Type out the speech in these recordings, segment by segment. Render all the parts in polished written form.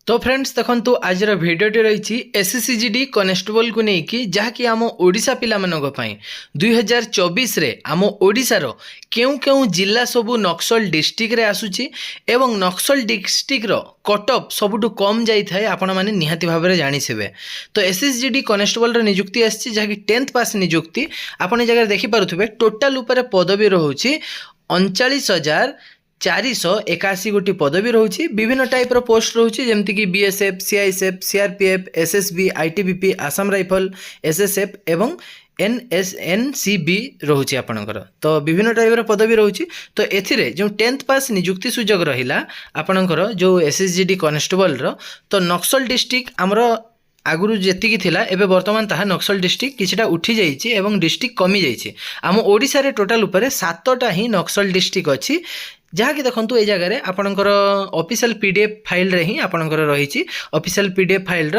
तो फ्रेंड्स देखो आज भिडटी रही एसएससीजीडी कनेस्टेबल को लेकिन जहाँकि आम ओडिशा पिला 2024 रे आम ओडिशार केउ केउ जिला सबू नक्सल डिस्ट्रिक्ट रे आसुची एवं नक्सल डिस्ट्रिक्ट रो कटअप सबुठु कम जाए आपण मैंने निहाती भाव में जानीथे। तो एसएसजीडी कनेस्टेबल निजुक्ति आसी जहाँकि 10th पास निजुक्ति आपण जगह देखिपे टोटाल उपर पदवी रोचे 39,481 गोटी पदवी रोचे। विभिन्न टाइप पोस्ट रोचे जमती BSF, CISF, CRPF, SSB, ITBP, Assam rifle, SSF एवं एनसीबी रोचे आपणकर। तो विभिन्न टाइप पदवी रोचे। तो एथिरे जो 10th पास निजुक्ति सुजोग रहिला आपणकर जो एसएसजीडी कनेस्टेबल तो नक्सल डिस्ट्रिक्ट आमर आगुरी जेतिकी थिला एबे वर्तमान ताहा नक्सल डिस्ट्रिक्ट किछटा उठी जाइछि एवं डिस्ट्रिक्ट कमी जाइछि। आम ओडिशा रे टोटाल उपरे 7टा ही नक्सल डिस्ट्रिक्ट अछि जहाँकि देखो ये जगह आपणकर ऑफिशियल पीडीएफ फाइल रे ही आपणकर रही ऑफिशियल पीडीएफ फाइल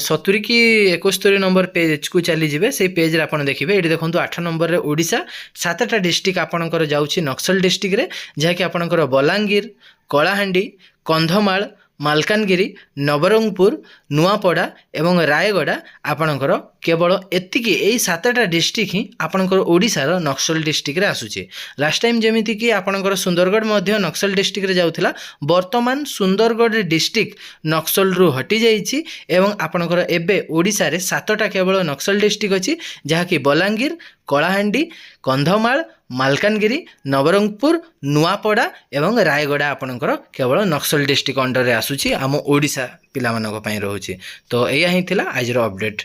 70 कि 71 नंबर पेज को चली जिवे से पेज रे आपन देखिबे। एठी देखो 8 नंबर रे ओडिशा 7टा डिस्ट्रिक्ट आपणकर जाउछि नक्सल डिस्ट्रिक्ट रे जहाँकि आपणकर बलांगीर, कलाहांडी, कंधमाल, मालकानगिरी, नवरंगपुर, नुआपड़ा एवं रायगड़ा आपणकर केवल एतिकी यही 7टा डिस्ट्रिक्ट ही आपणकर ओडिशार नक्सल डिस्ट्रिक्ट रे आसुचे। लास्ट टाइम जेमिति कि आपणकर सुंदरगढ़ मध्य नक्सल डिस्ट्रिक्ट रे जाउथिला, वर्तमान सुंदरगढ़ डिस्ट्रिक्ट नक्सल रु हटि जाइछि एवं आपणकर एबे ओडिशा रे 7टा केवल नक्सल डिस्ट्रिक्ट अछि जहाँकि बलांगीर, कलाहांडी, कंधमाल, मालकानगिरी, नवरंगपुर, नुआपड़ा एवं रायगड़ा आपणकर केवल नक्सल डिस्ट्रिक्ट अंडर रे आसुची आम ओडिशा पिला मानक पई रहउची। तो एया ही थिला आज रो अपडेट।